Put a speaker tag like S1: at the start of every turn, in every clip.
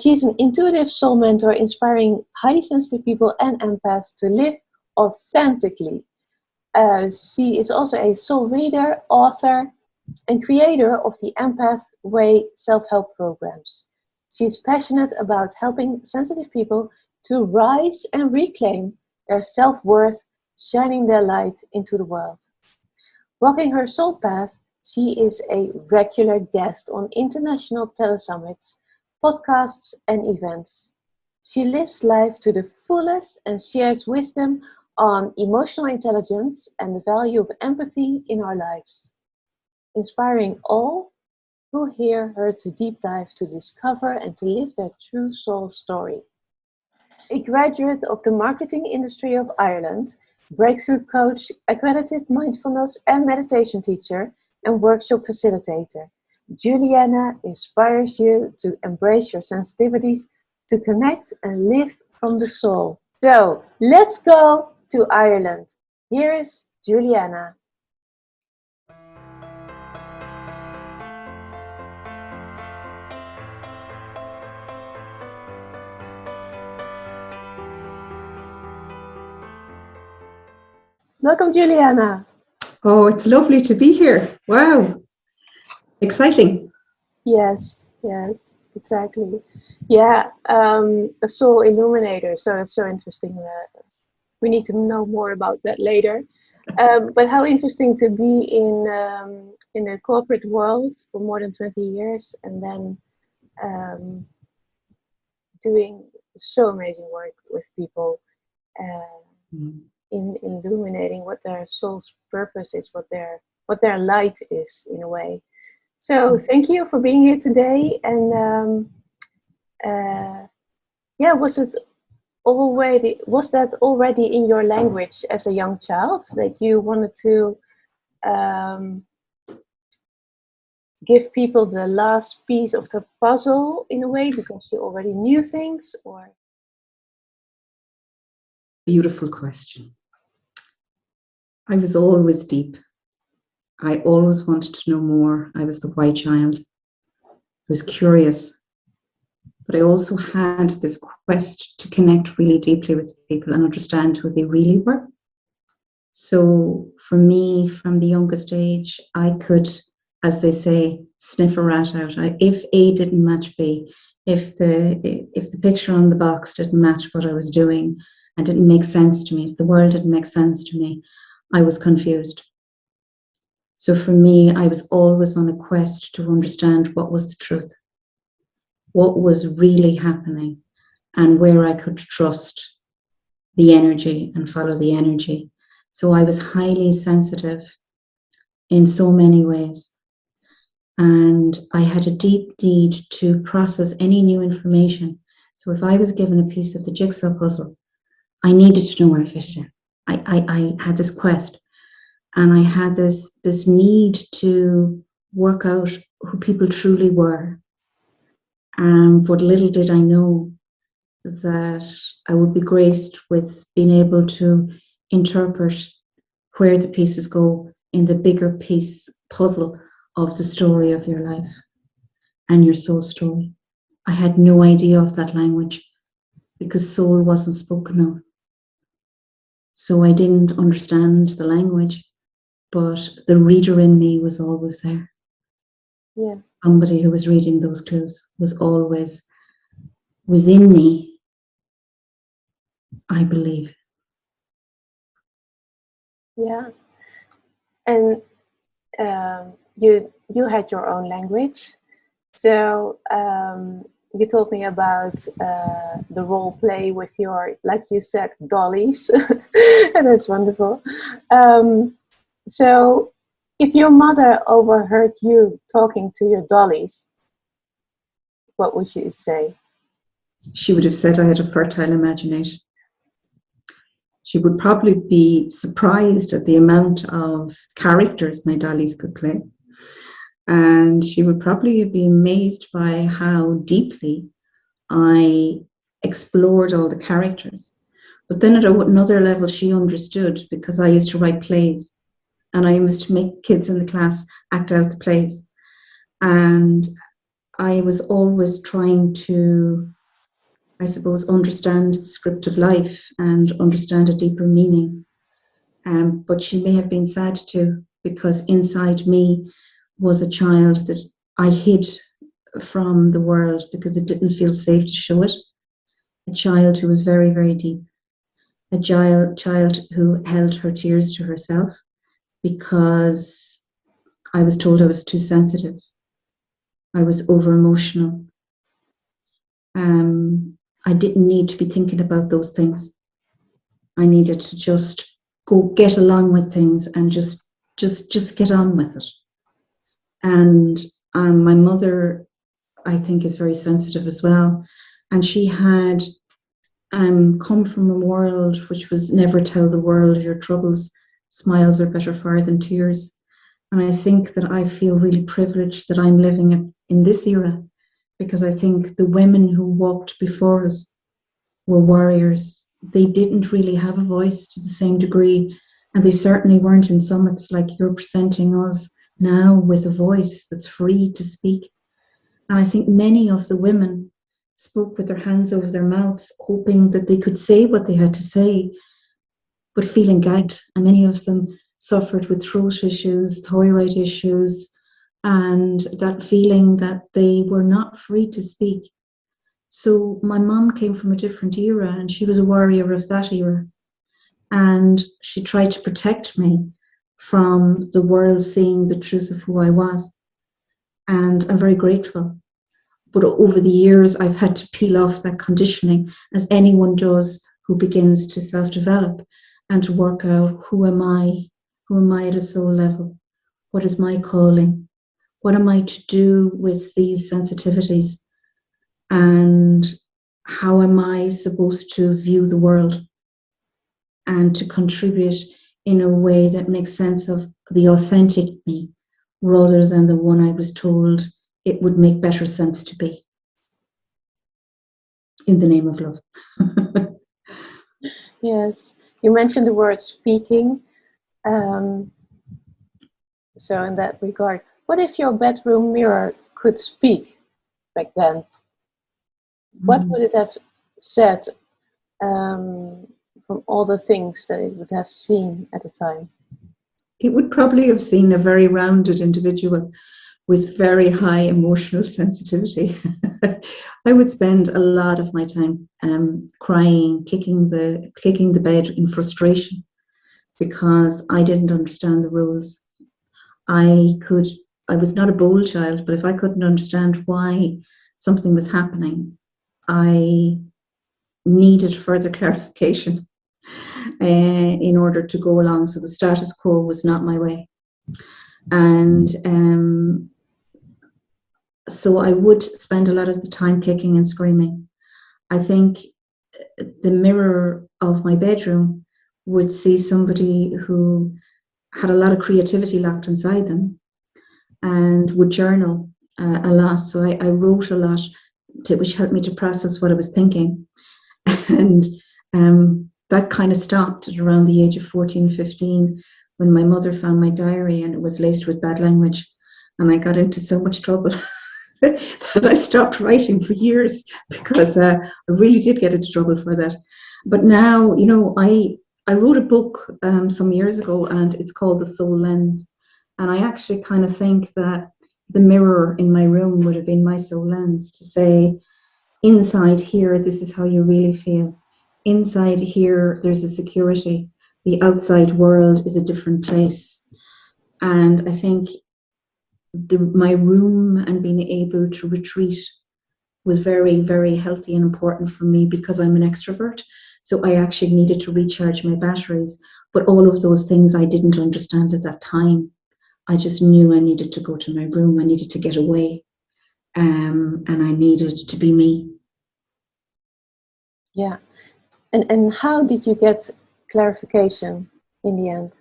S1: She's an intuitive soul mentor inspiring highly sensitive people and empaths to live authentically. She is also a soul reader, author, and creator of the EMPATH WAY self-help programs. She's passionate about helping sensitive people to rise and reclaim their self-worth, shining their light into the world. Walking her soul path, she is a regular guest on international Tele-Summits, podcasts, and events. She lives life to the fullest and shares wisdom on emotional intelligence and the value of empathy in our lives, inspiring all who hear her to deep dive to discover and to live their true soul story. A graduate of the marketing industry of Ireland, breakthrough coach, accredited mindfulness and meditation teacher, and workshop facilitator, Juliana inspires you to embrace your sensitivities, to connect and live from the soul. So let's go to Ireland. Here is Juliana. Welcome, Juliana.
S2: Oh, it's lovely to be here. Wow. Exciting.
S1: Yes, exactly. Yeah, a soul illuminator. So that's so interesting. We need to know more about that later. But how interesting to be in the corporate world for more than 20 years and then doing so amazing work with people in illuminating what their soul's purpose is, what their light is in a way. So thank you for being here today. And was that already in your language as a young child, that you wanted to give people the last piece of the puzzle in a way because you already knew things? Or
S2: Beautiful question. I was always deep. I always wanted to know more. I was the why child. I was curious. But I also had this quest to connect really deeply with people and understand who they really were. So for me, from the youngest age, I could, as they say, sniff a rat out. If A didn't match B, if the picture on the box didn't match what I was doing and didn't make sense to me, if the world didn't make sense to me, I was confused. So for me, I was always on a quest to understand what was the truth, what was really happening, and where I could trust the energy and follow the energy. So I was highly sensitive in so many ways. And I had a deep need to process any new information. So if I was given a piece of the jigsaw puzzle, I needed to know where it fitted in. I had this quest, and I had this need to work out who people truly were. But little did I know that I would be graced with being able to interpret where the pieces go in the bigger puzzle of the story of your life and your soul story. I had no idea of that language because soul wasn't spoken of. So I didn't understand the language, but the reader in me was always there.
S1: Yeah.
S2: Somebody who was reading those clues was always within me, I believe.
S1: Yeah. And you had your own language. So you told me about the role play with your, like you said, dollies. And that's wonderful. So if your mother overheard you talking to your dollies, what would you say?
S2: She would have said I had a fertile imagination. She would probably be surprised at the amount of characters my dollies could play. And she would probably be amazed by how deeply I explored all the characters. But then at another level, she understood because I used to write plays and I used to make kids in the class act out the plays. And I was always trying to, I suppose, understand the script of life and understand a deeper meaning. But she may have been sad too, because inside me was a child that I hid from the world because it didn't feel safe to show it. A child who was very, very deep. A child who held her tears to herself because I was told I was too sensitive. I was over emotional. I didn't need to be thinking about those things. I needed to just go get along with things and just get on with it. And my mother, I think, is very sensitive as well. And she had come from a world which was never tell the world your troubles. Smiles are better far than tears. And I think that I feel really privileged that I'm living in this era, because I think the women who walked before us were warriors. They didn't really have a voice to the same degree, and they certainly weren't in summits like you're presenting us now with a voice that's free to speak. And I think many of the women spoke with their hands over their mouths, hoping that they could say what they had to say, but feeling gagged. And many of them suffered with throat issues, thyroid issues, and that feeling that they were not free to speak. So my mom came from a different era, and she was a warrior of that era. And she tried to protect me from the world seeing the truth of who I was. And I'm very grateful. But over the years, I've had to peel off that conditioning, as anyone does who begins to self-develop and to work out, who am I? Who am I at a soul level? What is my calling? What am I to do with these sensitivities? And how am I supposed to view the world and to contribute in a way that makes sense of the authentic me, rather than the one I was told it would make better sense to be, in the name of love.
S1: Yes, you mentioned the word speaking. So in that regard, what if your bedroom mirror could speak back then? What would it have said from all the things that it would have seen at the time?
S2: It would probably have seen a very rounded individual with very high emotional sensitivity. I would spend a lot of my time crying, kicking the bed in frustration, because I didn't understand the rules. I was not a bold child, but if I couldn't understand why something was happening, I needed further clarification in order to go along. So the status quo was not my way. And so I would spend a lot of the time kicking and screaming. I think the mirror of my bedroom would see somebody who had a lot of creativity locked inside them and would journal a lot. So I wrote a lot, which helped me to process what I was thinking. And that kind of stopped at around the age of 14, 15, when my mother found my diary and it was laced with bad language. And I got into so much trouble that I stopped writing for years, because I really did get into trouble for that. But now, you know, I wrote a book some years ago, and it's called The Soul Lens. And I actually kind of think that the mirror in my room would have been my soul lens, to say, inside here, this is how you really feel. Inside here, there's a security. The outside world is a different place. And I think my room and being able to retreat was very, very healthy and important for me, because I'm an extrovert. So I actually needed to recharge my batteries. But all of those things I didn't understand at that time. I just knew I needed to go to my room. I needed to get away. And I needed to be me.
S1: Yeah. And how did you get clarification in the end?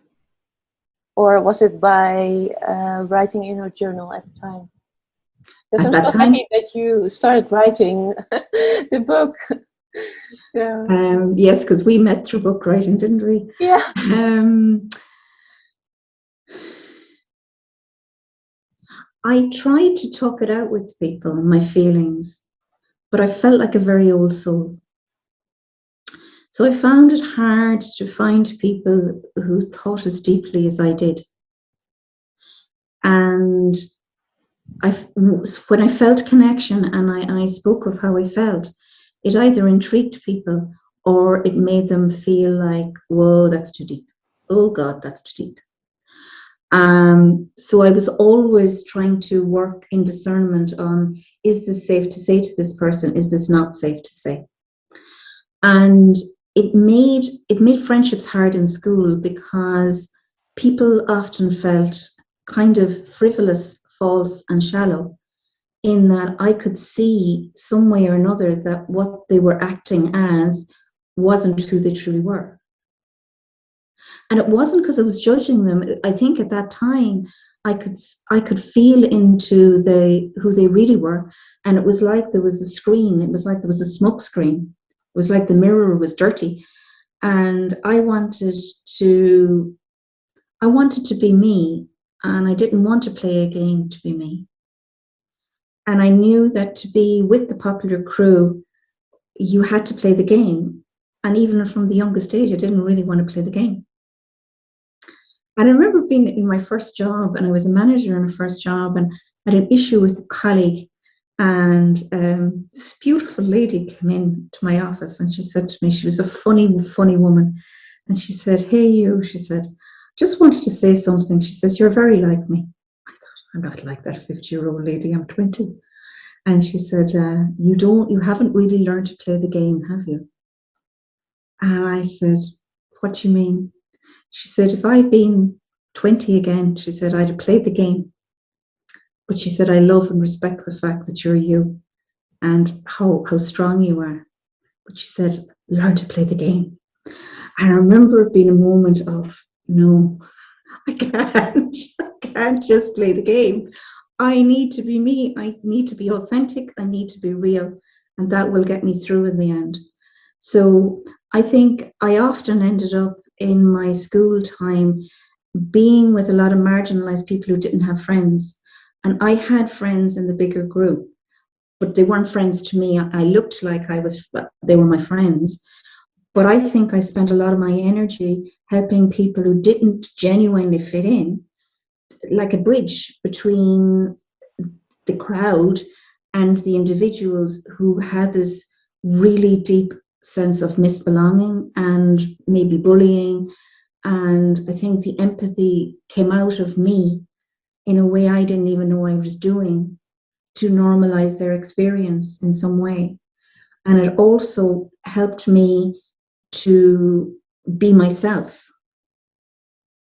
S1: Or was it by writing in your journal at the time? Because I'm so happy that you started writing the book. So
S2: yes, because we met through book writing, didn't we?
S1: Yeah.
S2: I tried to talk it out with people, my feelings, but I felt like a very old soul. So I found it hard to find people who thought as deeply as I did. And when I felt connection and I spoke of how I felt, it either intrigued people or it made them feel like, whoa, that's too deep. Oh God, that's too deep. So I was always trying to work in discernment on, is this safe to say to this person? Is this not safe to say? And it made friendships hard in school because people often felt kind of frivolous, false, and shallow, in that I could see some way or another that what they were acting as wasn't who they truly were. And it wasn't because I was judging them. I think at that time I could feel into who they really were, and it was like there was a screen. It was like there was a smoke screen. It was like the mirror was dirty, and I wanted to be me, and I didn't want to play a game to be me. And I knew that to be with the popular crew, you had to play the game. And even from the youngest age, I didn't really want to play the game. And I remember being in my first job, and I was a manager in a first job, and I had an issue with a colleague. And this beautiful lady came in to my office, and she said to me, she was a funny, funny woman. And she said, "Hey, you," she said, "just wanted to say something." She says, "You're very like me." I thought, I'm not like that 50-year-old lady, I'm 20. And she said, you haven't really learned to play the game, have you? And I said, "What do you mean?" She said, "If I'd been 20 again," she said, "I'd have played the game. But," she said, "I love and respect the fact that you're you and how strong you are. But," she said, "learn to play the game." And I remember it being a moment of, no, I can't. I can't just play the game. I need to be me. I need to be authentic. I need to be real. And that will get me through in the end. So I think I often ended up in my school time being with a lot of marginalized people who didn't have friends. And I had friends in the bigger group, but they weren't friends to me. I looked like they were my friends. But I think I spent a lot of my energy helping people who didn't genuinely fit in, like a bridge between the crowd and the individuals who had this really deep sense of misbelonging and maybe bullying. And I think the empathy came out of me in a way I didn't even know I was doing, to normalize their experience in some way. And it also helped me to be myself,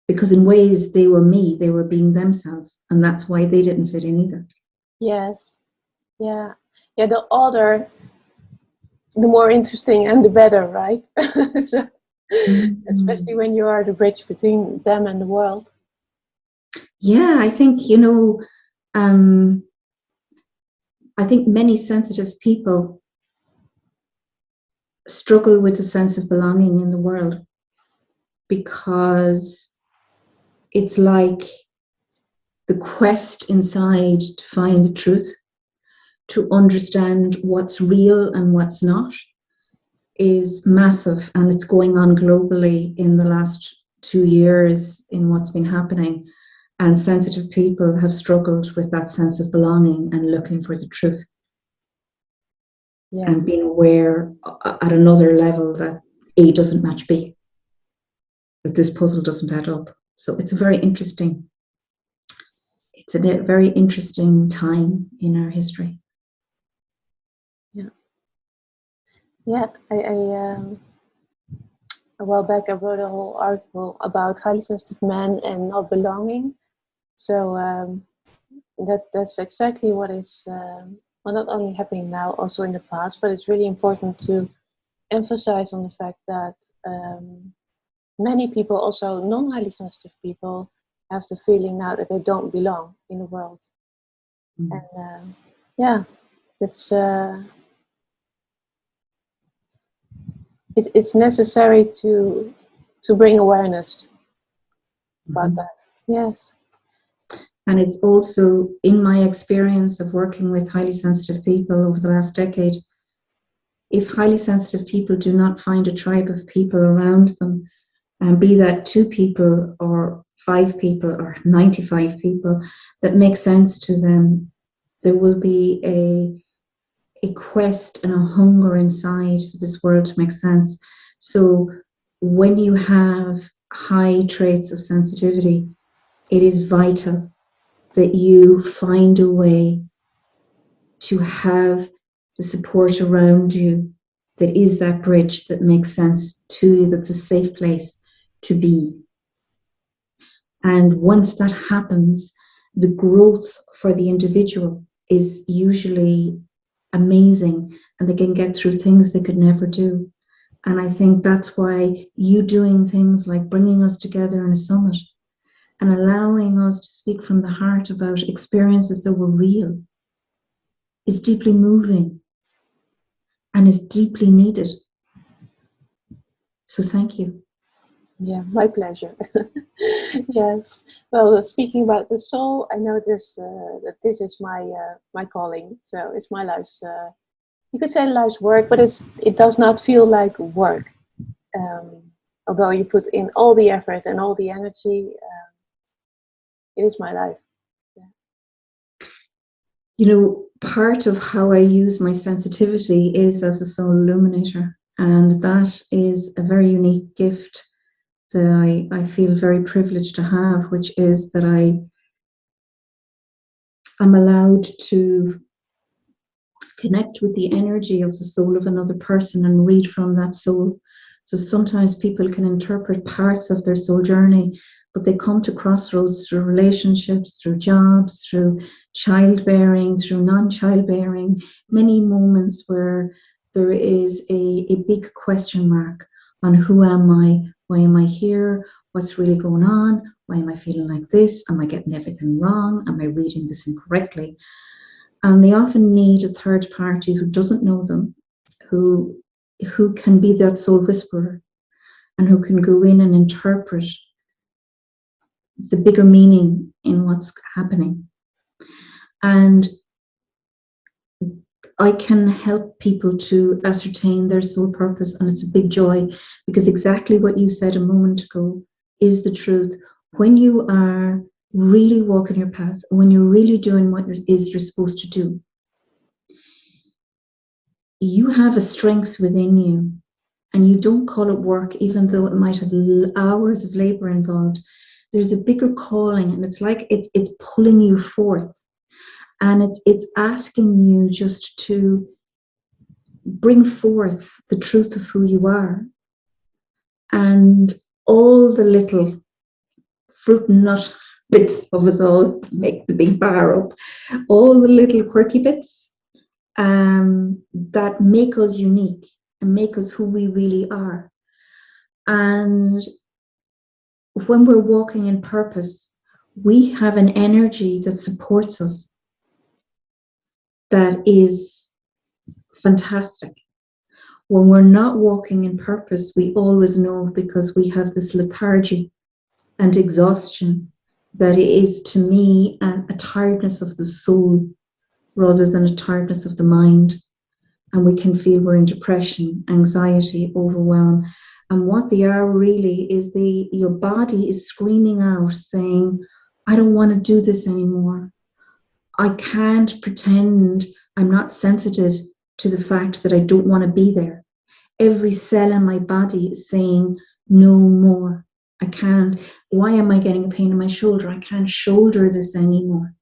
S2: because in ways they were me, they were being themselves, and that's why they didn't fit in either.
S1: Yes. Yeah. Yeah, the other, the more interesting and the better, right? So, especially when you are the bridge between them and the world.
S2: Yeah, I think, I think many sensitive people struggle with a sense of belonging in the world, because it's like the quest inside to find the truth, to understand what's real and what's not, is massive. And it's going on globally in the last 2 years in what's been happening. And sensitive people have struggled with that sense of belonging and looking for the truth. Yes. And being aware at another level that A doesn't match B, that this puzzle doesn't add up. So it's a very interesting time in our history.
S1: Yeah. Yeah, a while back I wrote a whole article about highly sensitive men and not belonging. So that's exactly what is well, not only happening now, also in the past, but it's really important to emphasize on the fact that many people, also non-highly sensitive people, have the feeling now that they don't belong in the world. And yeah, it's necessary to bring awareness about that. Yes.
S2: And it's also, in my experience of working with highly sensitive people over the last decade, if highly sensitive people do not find a tribe of people around them, and be that 2 people or 5 people or 95 people that make sense to them, there will be a quest and a hunger inside for this world to make sense. So when you have high traits of sensitivity, it is vital that you find a way to have the support around you that is that bridge that makes sense to you, that's a safe place to be. And once that happens, the growth for the individual is usually amazing, and they can get through things they could never do. And I think that's why you doing things like bringing us together in a summit and allowing us to speak from the heart about experiences that were real is deeply moving and is deeply needed. So thank you.
S1: Yeah, my pleasure. Yes. Well, speaking about the soul, I know this that this is my calling. So it's my life's. You could say life's work, but it does not feel like work. Although you put in all the effort and all the energy, it is my life. Yeah.
S2: You know, part of how I use my sensitivity is as a soul illuminator, and that is a very unique gift that I feel very privileged to have, which is that I'm allowed to connect with the energy of the soul of another person and read from that soul. So sometimes people can interpret parts of their soul journey, but they come to crossroads through relationships, through jobs, through childbearing, through non-childbearing, many moments where there is a big question mark on who am I, why am I here, what's really going on, why am I feeling like this, am I getting everything wrong, am I reading this incorrectly? And they often need a third party who doesn't know them, who can be that soul whisperer and who can go in and interpret the bigger meaning in what's happening. And I can help people to ascertain their soul purpose, and it's a big joy, because exactly what you said a moment ago is the truth. When you are really walking your path, when you're really doing what you're supposed to do, you have a strength within you, and you don't call it work, even though it might have hours of labor involved. There's a bigger calling, and it's like it's pulling you forth, and it's asking you just to bring forth the truth of who you are, and all the little fruit and nut bits of us all to make the big bar up, all the little quirky bits that make us unique and make us who we really are. And when we're walking in purpose, we have an energy that supports us that is fantastic. When we're not walking in purpose, we always know, because we have this lethargy and exhaustion, that it is, to me, a tiredness of the soul rather than a tiredness of the mind. And we can feel we're in depression, anxiety, overwhelm. And what they are really is your body is screaming out, saying, I don't want to do this anymore. I can't pretend I'm not sensitive to the fact that I don't want to be there. Every cell in my body is saying, no more. I can't. Why am I getting a pain in my shoulder? I can't shoulder this anymore.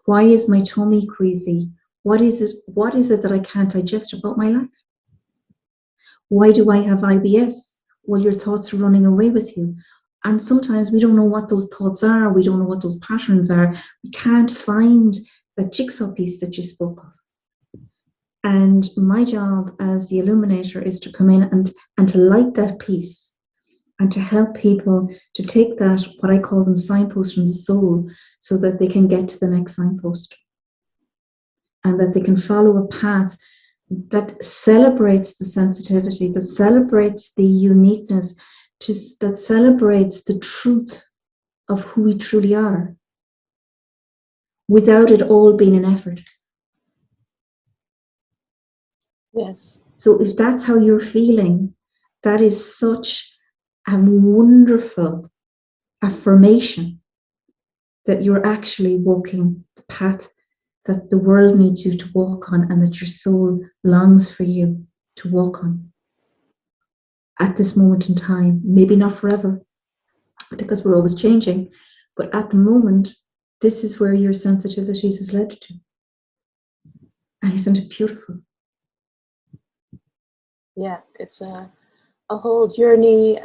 S2: Why is my tummy queasy? What is it that I can't digest about my life? Why do I have IBS? Well, your thoughts are running away with you. And sometimes we don't know what those thoughts are. We don't know what those patterns are. We can't find that jigsaw piece that you spoke of. And my job as the illuminator is to come in and to light that piece, and to help people to take that, what I call them, signposts from the soul, so that they can get to the next signpost, and that they can follow a path that celebrates the sensitivity, that celebrates the uniqueness, that celebrates the truth of who we truly are. without it all being an effort.
S1: Yes.
S2: So if that's how you're feeling, that is such a wonderful affirmation that you're actually walking the path that the world needs you to walk on, and that your soul longs for you to walk on at this moment in time. Maybe not forever, because we're always changing, but at the moment, this is where your sensitivities have led to. And isn't it beautiful?
S1: Yeah, it's a whole journey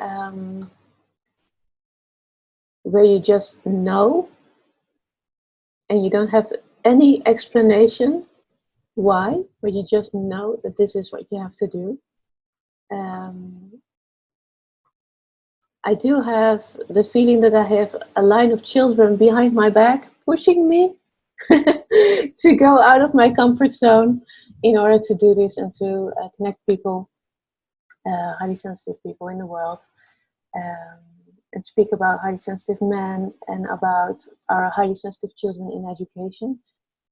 S1: where you just know, and you don't have any explanation why, but you just know that this is what you have to do. I do have the feeling that I have a line of children behind my back pushing me to go out of my comfort zone in order to do this and to connect people, highly sensitive people in the world, and speak about highly sensitive men and about our highly sensitive children in education.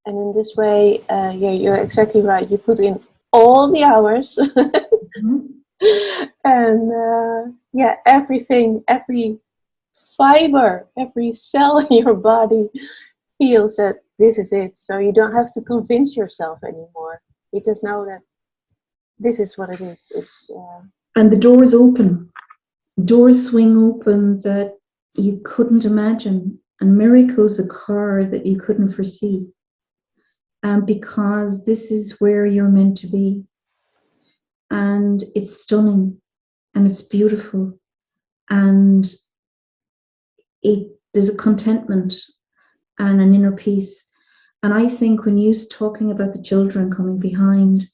S1: And in this way, yeah, you're exactly right. You put in all the hours.
S2: Mm-hmm.
S1: And yeah, everything, every fiber, every cell in your body feels that this is it. So you don't have to convince yourself anymore. You just know that this is what it is. It's
S2: and the doors open. Doors swing open that you couldn't imagine, and miracles occur that you couldn't foresee. And because this is where you're meant to be. And it's stunning, and it's beautiful, and there's a contentment and an inner peace. And I think when you're talking about the children coming behind,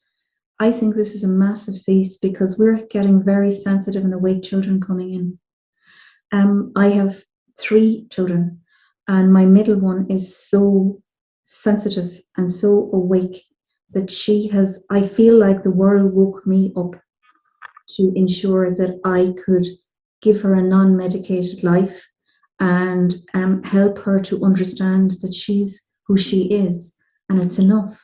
S2: I think this is a massive piece, because we're getting very sensitive and awake children coming in. I have 3 children, and my middle one is so sensitive and so awake that I feel like the world woke me up to ensure that I could give her a non-medicated life and help her to understand that she's who she is, and it's enough.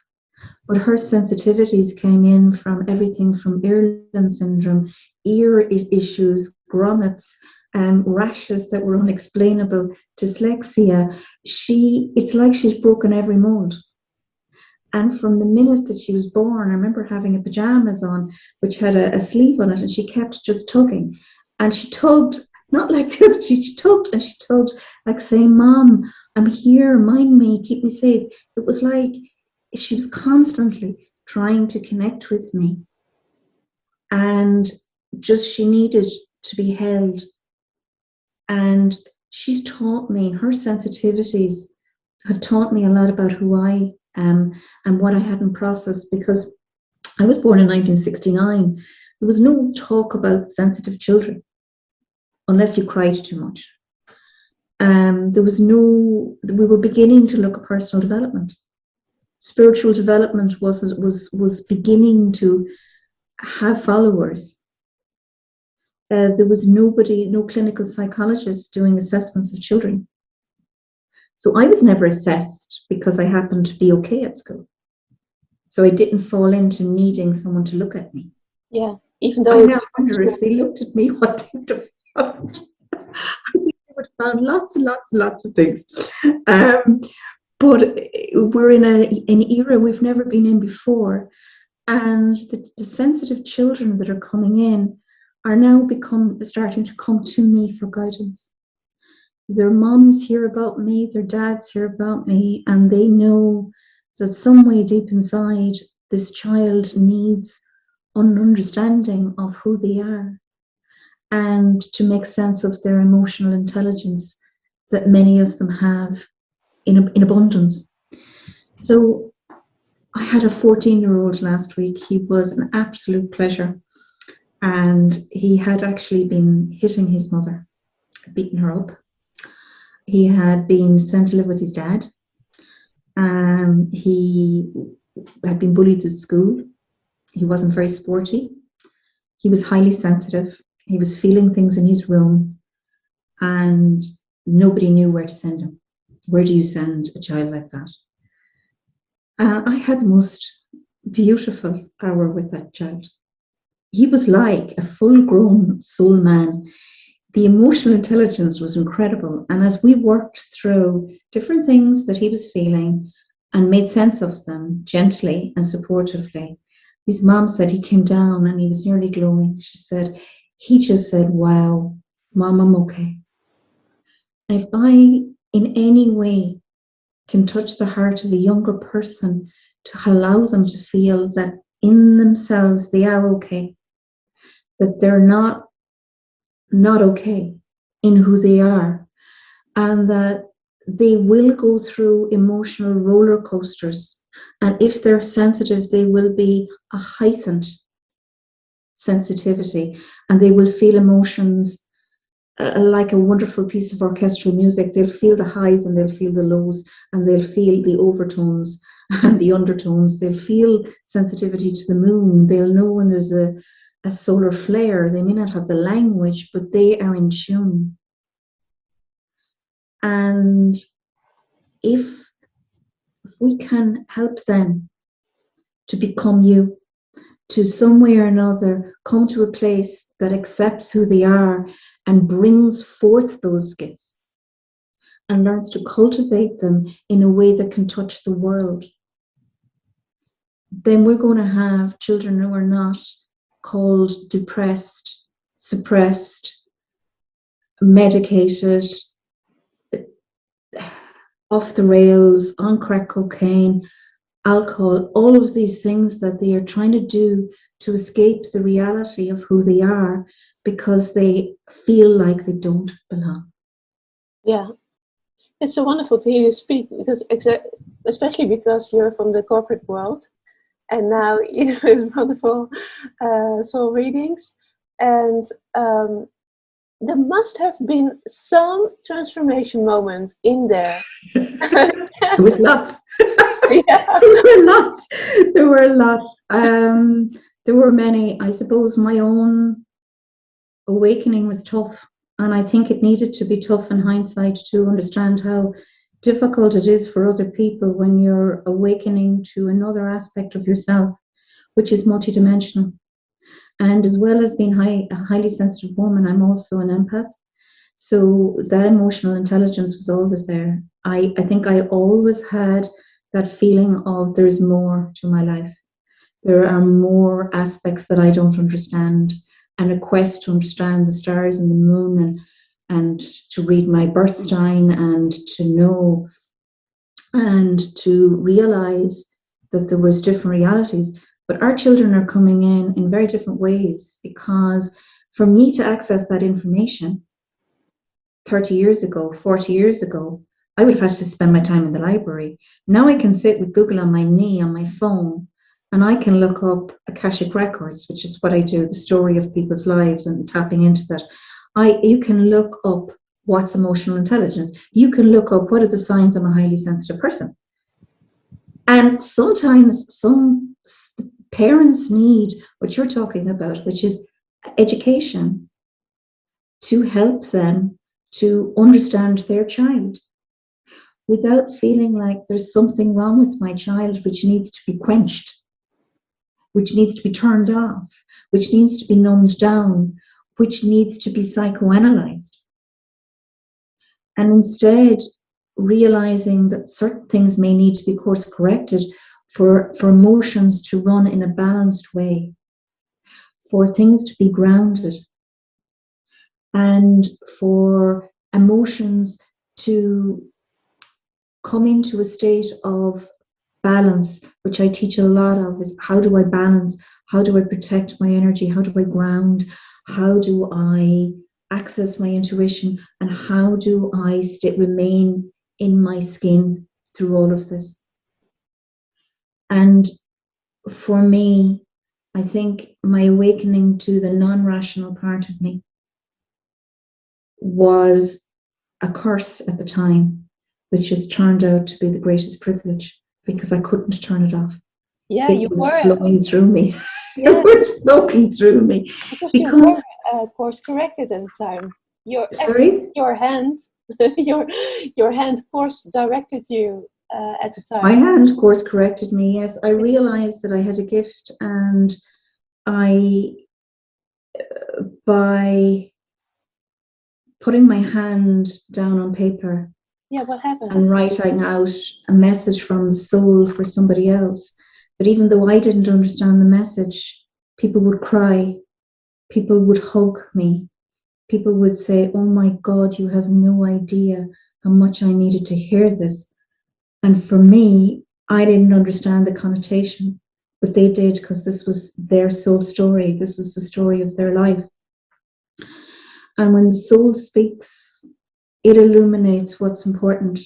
S2: But her sensitivities came in from everything from Irlen syndrome, ear issues, grommets, rashes that were unexplainable, dyslexia. It's like she's broken every mold. And from the minute that she was born, I remember having a pajamas on, which had a sleeve on it, and she kept just tugging. And she tugged, not like this, she tugged and she tugged, like saying, "Mom, I'm here, mind me, keep me safe." It was like she was constantly trying to connect with me. And just she needed to be held. And she's taught me, her sensitivities have taught me a lot about who I am and what I hadn't processed, because I was born in 1969. There was no talk about sensitive children unless you cried too much. We were beginning to look at personal development. Spiritual development was beginning to have followers. There was no clinical psychologist doing assessments of children. So I was never assessed because I happened to be okay at school. So I didn't fall into needing someone to look at me.
S1: yeah, even though
S2: I now wonder if they looked at me, what they would have found. They would have found lots and lots and lots of things. But we're in an era we've never been in before. And the sensitive children that are coming in are now starting to come to me for guidance. Their moms hear about me, their dads hear about me, and they know that some way deep inside, this child needs an understanding of who they are and to make sense of their emotional intelligence that many of them have in abundance. So I had a 14-year-old last week. He was an absolute pleasure. And he had actually been hitting his mother, beating her up. He had been sent to live with his dad. He had been bullied at school. He wasn't very sporty. He was highly sensitive. He was feeling things in his room, and nobody knew where to send him. Where do you send a child like that? And I had the most beautiful hour with that child. He was like a full-grown soul man. The emotional intelligence was incredible. And as we worked through different things that he was feeling and made sense of them gently and supportively, his mom said he came down and he was nearly glowing. She said, he just said, wow, Mom, I'm okay. And if I, in any way, can touch the heart of a younger person to allow them to feel that in themselves they are okay, that they're not okay in who they are, and that they will go through emotional roller coasters, and if they're sensitive, they will be a heightened sensitivity, and they will feel emotions like a wonderful piece of orchestral music. They'll feel the highs and they'll feel the lows, and they'll feel the overtones and the undertones. They'll feel sensitivity to the moon. They'll know when there's a solar flare. They may not have the language, but they are in tune. And if we can help them to become you, to some way or another come to a place that accepts who they are and brings forth those gifts and learns to cultivate them in a way that can touch the world, then we're going to have children who are not called depressed, suppressed, medicated, off the rails, on crack cocaine, alcohol, all of these things that they are trying to do to escape the reality of who they are because they feel like they don't belong.
S1: Yeah, it's so wonderful to hear you speak, because especially because you're from the corporate world, and now it's wonderful soul readings, and there must have been some transformation moment in there.
S2: There was lots.
S1: Yeah.
S2: There were lots. There were many. I suppose my own awakening was tough, and I think it needed to be tough in hindsight to understand how difficult it is for other people when you're awakening to another aspect of yourself, which is multidimensional. And as well as being a highly sensitive woman, I'm also an empath. So that emotional intelligence was always there. I think I always had that feeling of there's more to my life. There are more aspects that I don't understand, and a quest to understand the stars and the moon, and to read my birth sign, and to know and to realize that there was different realities. But our children are coming in very different ways, because for me to access that information 30 years ago, 40 years ago, I would have had to spend my time in the library. Now I can sit with Google on my knee, on my phone, and I can look up Akashic Records, which is what I do, the story of people's lives and tapping into that. You can look up what's emotional intelligence. You can look up what are the signs I'm a highly sensitive person. And sometimes some parents need what you're talking about, which is education, to help them to understand their child without feeling like there's something wrong with my child which needs to be quenched, which needs to be turned off, which needs to be numbed down, which needs to be psychoanalyzed. And instead, realizing that certain things may need to be course corrected for emotions to run in a balanced way, for things to be grounded, and for emotions to come into a state of balance, which I teach a lot of, is how do I balance? How do I protect my energy? How do I ground? How do I access my intuition? And how do I remain in my skin through all of this? And for me, I think my awakening to the non-rational part of me was a curse at the time, which has turned out to be the greatest privilege, because I couldn't turn it off.
S1: Yeah,
S2: it
S1: you
S2: was
S1: were.
S2: flowing through me.
S1: Yeah.
S2: It was flowing through me.
S1: Because you
S2: Because,
S1: were course corrected at the time.
S2: sorry?
S1: Your hand your hand course directed you at the
S2: My
S1: time.
S2: hand course corrected me. Yes, I realized that I had a gift, and by putting my hand down on paper
S1: Yeah, what happened?
S2: and writing out a message from the soul for somebody else, but even though I didn't understand the message, people would cry, people would hug me, people would say, "Oh my God, you have no idea how much I needed to hear this." And for me, I didn't understand the connotation, but they did, because this was their soul story. This was the story of their life. And when the soul speaks, it illuminates what's important.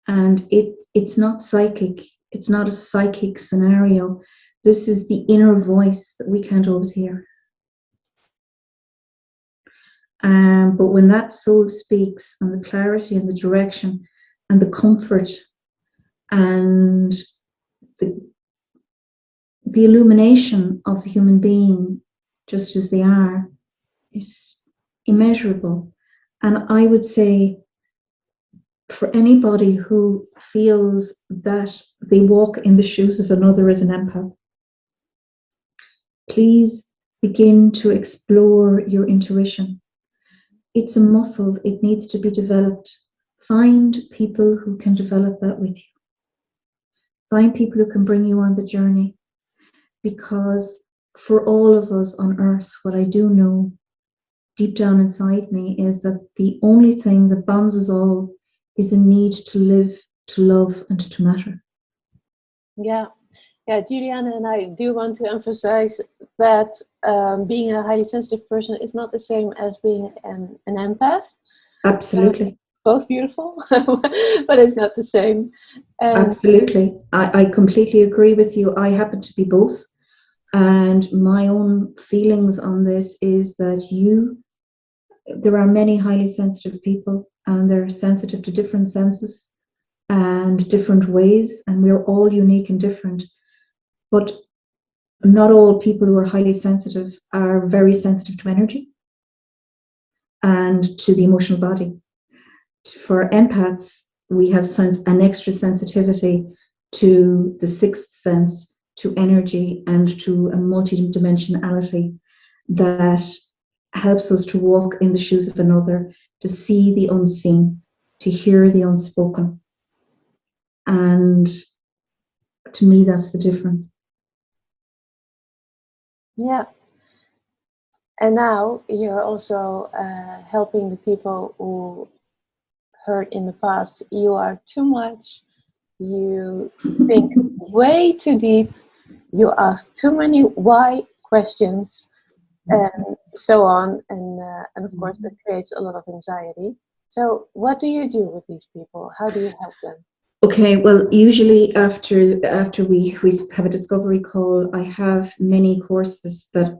S2: And it's not psychic. It's not a psychic scenario. This is the inner voice that we can't always hear. But when that soul speaks, and the clarity and the direction and the comfort and the illumination of the human being, just as they are, is immeasurable. And I would say, for anybody who feels that they walk in the shoes of another as an empath, please begin to explore your intuition. It's a muscle, it needs to be developed. Find people who can develop that with you. Find people who can bring you on the journey. Because for all of us on earth, what I do know deep down inside me is that the only thing that bonds us all is a need to live, to love, and to matter.
S1: Yeah, Juliana and I do want to emphasize that being a highly sensitive person is not the same as being an empath.
S2: Absolutely.
S1: Both beautiful, but it's not the same.
S2: Absolutely. I completely agree with you. I happen to be both. And my own feelings on this is that there are many highly sensitive people, and they're sensitive to different senses and different ways, and we're all unique and different. But not all people who are highly sensitive are very sensitive to energy and to the emotional body. For empaths, we have an extra sensitivity to the sixth sense, to energy, and to a multidimensionality that helps us to walk in the shoes of another, to see the unseen, to hear the unspoken. And to me, that's the difference.
S1: Yeah. And now you're also helping the people who heard in the past, you are too much, you think way too deep, you ask too many why questions, and so on. And of course, that creates a lot of anxiety. So what do you do with these people? How do you help them?
S2: Okay, well, usually after we have a discovery call, I have many courses that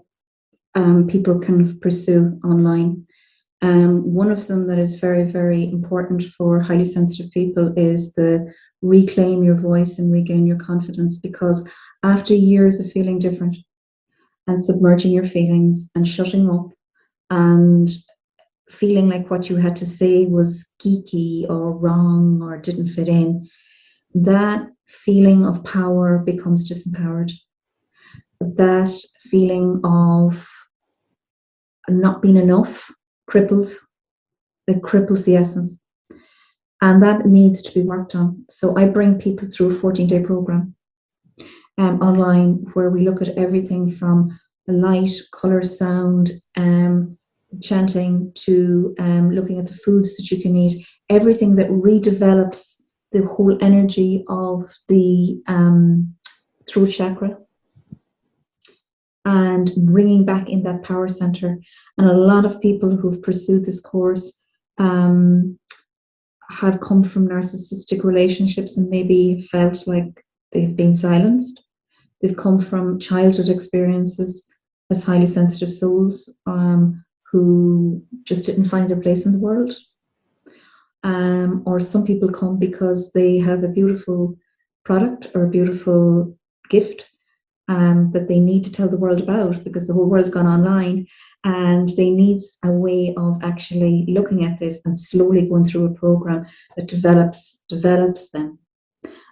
S2: people can pursue online. One of them that is very, very important for highly sensitive people is the reclaim your voice and regain your confidence, because after years of feeling different and submerging your feelings and shutting up and feeling like what you had to say was geeky or wrong or didn't fit in, that feeling of power becomes disempowered. That feeling of not being enough cripples the essence. And that needs to be worked on. So I bring people through a 14-day program online, where we look at everything from light, color, sound, chanting, to looking at the foods that you can eat, everything that redevelops the whole energy of the throat chakra, and bringing back in that power center. And a lot of people who've pursued this course have come from narcissistic relationships and maybe felt like they've been silenced. They've come from childhood experiences as highly sensitive souls who just didn't find their place in the world. Or some people come because they have a beautiful product or a beautiful gift that they need to tell the world about, because the whole world's gone online And they need a way of actually looking at this and slowly going through a program that develops them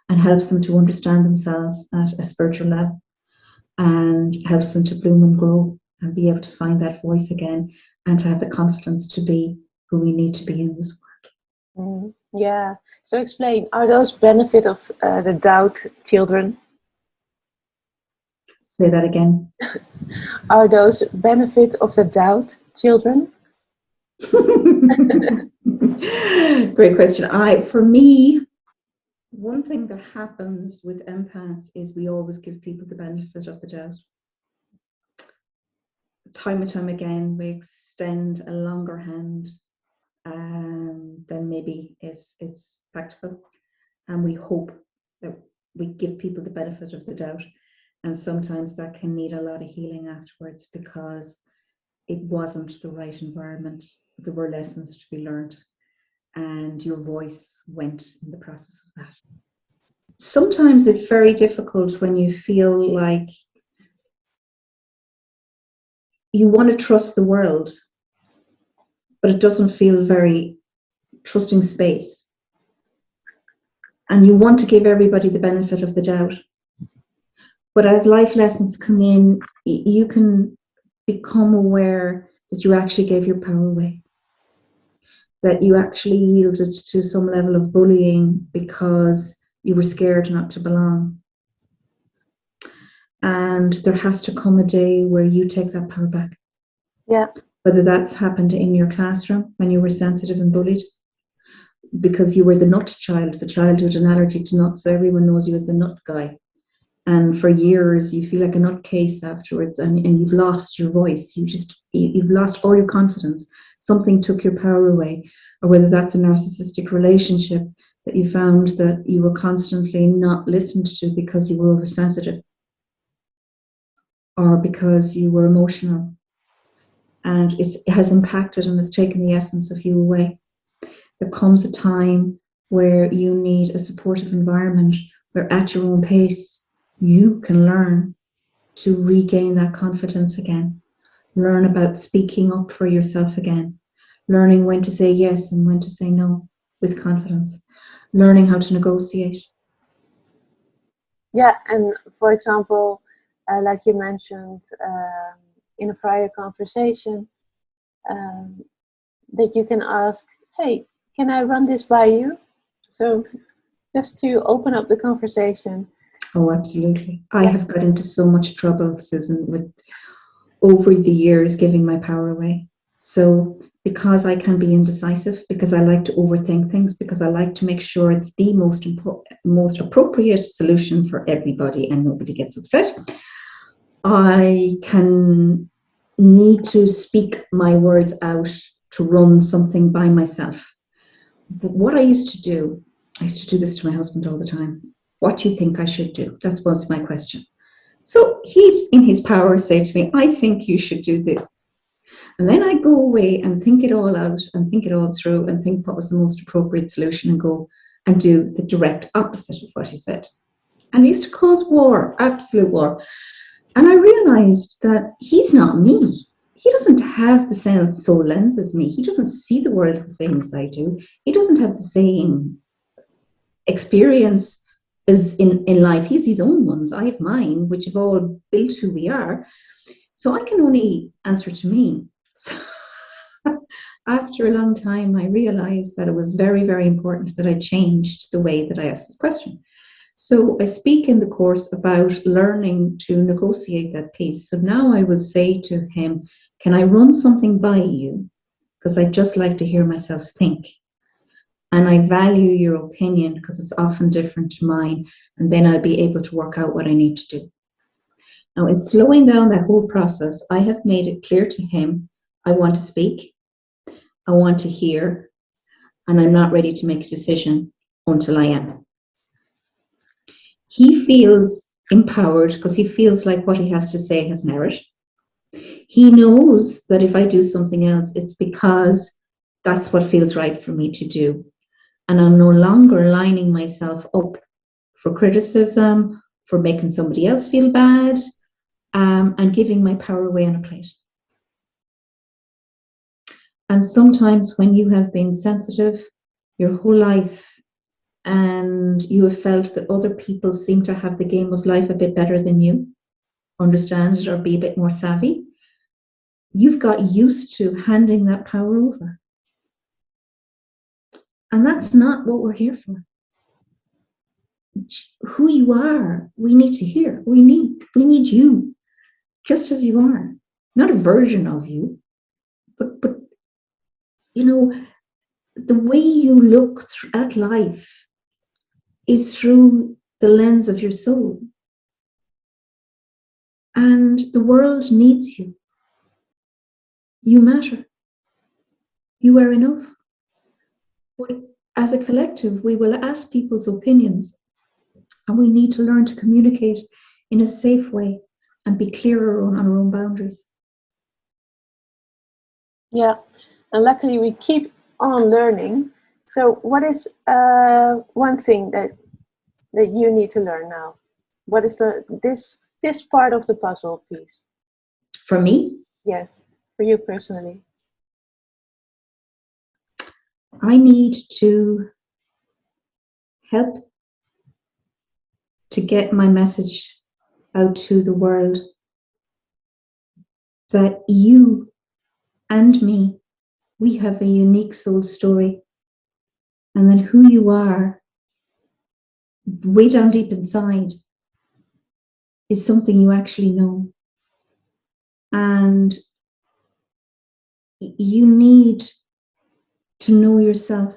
S2: and helps them to understand themselves at a spiritual level and helps them to bloom and grow and be able to find that voice again and to have the confidence to be who we need to be in this world.
S1: Yeah. So explain, are those benefit of the doubt children?
S2: Say that again.
S1: Are those benefit of the doubt children?
S2: Great question. For me, one thing that happens with empaths is we always give people the benefit of the doubt. Time and time again, we extend a longer hand than maybe it's practical, and we hope that we give people the benefit of the doubt. And sometimes that can need a lot of healing afterwards because it wasn't the right environment. There were lessons to be learned, and your voice went in the process of that. Sometimes it's very difficult when you feel like you want to trust the world, but it doesn't feel very trusting space. And you want to give everybody the benefit of the doubt. But as life lessons come in, you can become aware that you actually gave your power away, that you actually yielded to some level of bullying because you were scared not to belong. And there has to come a day where you take that power back.
S1: Yeah.
S2: Whether that's happened in your classroom when you were sensitive and bullied, because you were the nut child, the child with an allergy to nuts, so everyone knows you as the nut guy. And for years you feel like a nutcase afterwards, and you've lost your voice. You've lost all your confidence. Something took your power away. Or whether that's a narcissistic relationship that you found that you were constantly not listened to because you were oversensitive, or because you were emotional, and it has impacted and has taken the essence of you away. There comes a time where you need a supportive environment where at your own pace you can learn to regain that confidence again, learn about speaking up for yourself again, learning when to say yes and when to say no with confidence, learning how to negotiate.
S1: Yeah, and for example, like you mentioned in a prior conversation, that you can ask, hey, can I run this by you? So just to open up the conversation.
S2: Oh, absolutely. I have got into so much trouble, Susan, with over the years giving my power away. So because I can be indecisive, because I like to overthink things, because I like to make sure it's the most appropriate solution for everybody and nobody gets upset, I can need to speak my words out to run something by myself. But what I used to do this to my husband all the time. What do you think I should do? That was my question. So he'd, in his power, say to me, I think you should do this. And then I'd go away and think it all out and think it all through and think what was the most appropriate solution and go and do the direct opposite of what he said. And it used to cause war, absolute war. And I realized that he's not me. He doesn't have the same soul lens as me. He doesn't see the world the same as I do. He doesn't have the same experience as in life. He has his own ones. I have mine, which have all built who we are. So I can only answer to me. So after a long time, I realized that it was very, very important that I changed the way that I asked this question. So I speak in the course about learning to negotiate that piece. So now I would say to him, can I run something by you? Because I just like to hear myself think. And I value your opinion because it's often different to mine. And then I'll be able to work out what I need to do. Now, in slowing down that whole process, I have made it clear to him, I want to speak, I want to hear, and I'm not ready to make a decision until I am. He feels empowered because he feels like what he has to say has merit. He knows that if I do something else, it's because that's what feels right for me to do. And I'm no longer lining myself up for criticism, for making somebody else feel bad, and giving my power away on a plate. And sometimes when you have been sensitive your whole life and you have felt that other people seem to have the game of life a bit better than you, understand it or be a bit more savvy, you've got used to handing that power over. And that's not what we're here for. Who you are, we need to hear. We need you, just as you are. Not a version of you, but you know, the way you look at life is through the lens of your soul. And the world needs you. You matter. You are enough. But as a collective, we will ask people's opinions, and we need to learn to communicate in a safe way and be clearer on our own boundaries.
S1: Yeah, and luckily we keep on learning. So what is one thing that you need to learn now? What is this part of the puzzle piece?
S2: For me?
S1: Yes, for you personally.
S2: I need to help to get my message out to the world that you and me, we have a unique soul story, and that who you are way down deep inside is something you actually know. And you need to know yourself,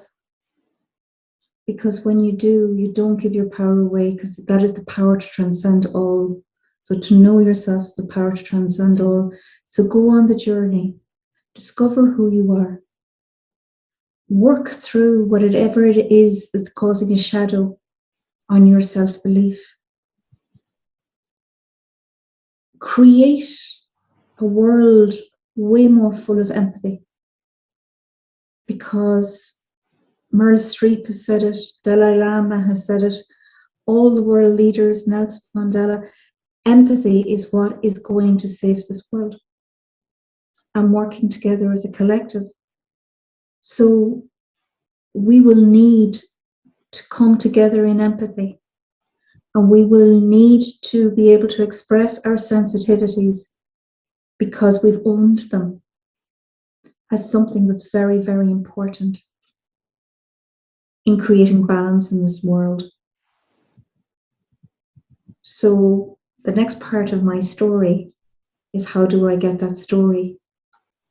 S2: because when you do, you don't give your power away, because that is the power to transcend all. So to know yourself is the power to transcend all. So go on the journey, discover who you are, work through whatever it is that's causing a shadow on your self-belief. Create a world way more full of empathy, because Meryl Streep has said it, Dalai Lama has said it, all the world leaders, Nelson Mandela, empathy is what is going to save this world. And working together as a collective. So we will need to come together in empathy, and we will need to be able to express our sensitivities, because we've owned them as something that's very, very important in creating balance in this world. So the next part of my story is, how do I get that story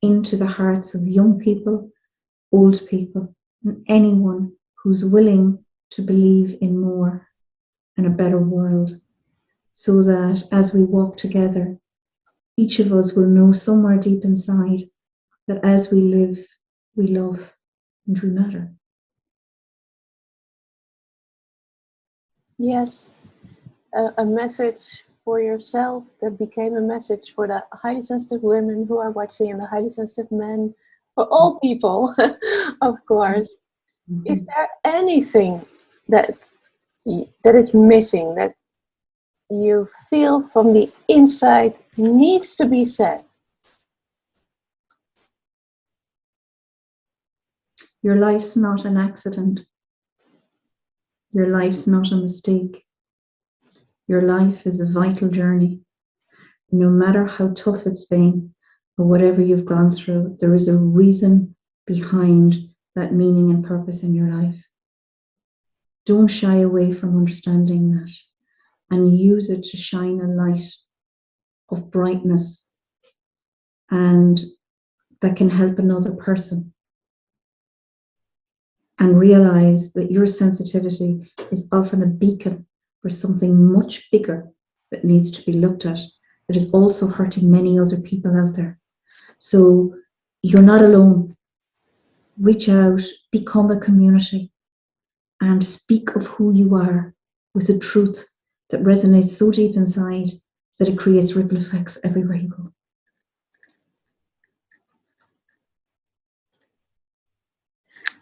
S2: into the hearts of young people, old people, and anyone who's willing to believe in more and a better world, so that as we walk together, each of us will know somewhere deep inside that as we live, we love and we matter.
S1: Yes, a message for yourself that became a message for the highly sensitive women who are watching, and the highly sensitive men, for all people, of course. Mm-hmm. Is there anything that is missing, that you feel from the inside needs to be said?
S2: Your life's not an accident. Your life's not a mistake. Your life is a vital journey. No matter how tough it's been or whatever you've gone through, there is a reason behind that meaning and purpose in your life. Don't shy away from understanding that, and use it to shine a light of brightness and that can help another person. And realize that your sensitivity is often a beacon for something much bigger that needs to be looked at, that is also hurting many other people out there. So you're not alone. Reach out, become a community, and speak of who you are with a truth that resonates so deep inside that it creates ripple effects everywhere you go.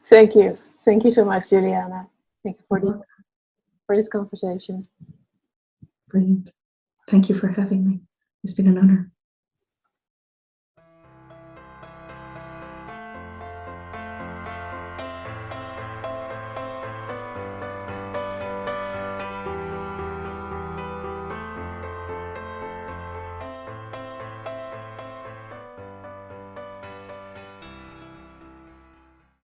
S1: Thank you. Thank you so much, Juliana. Thank you for this conversation.
S2: Brilliant. Thank you for having me. It's been an honor.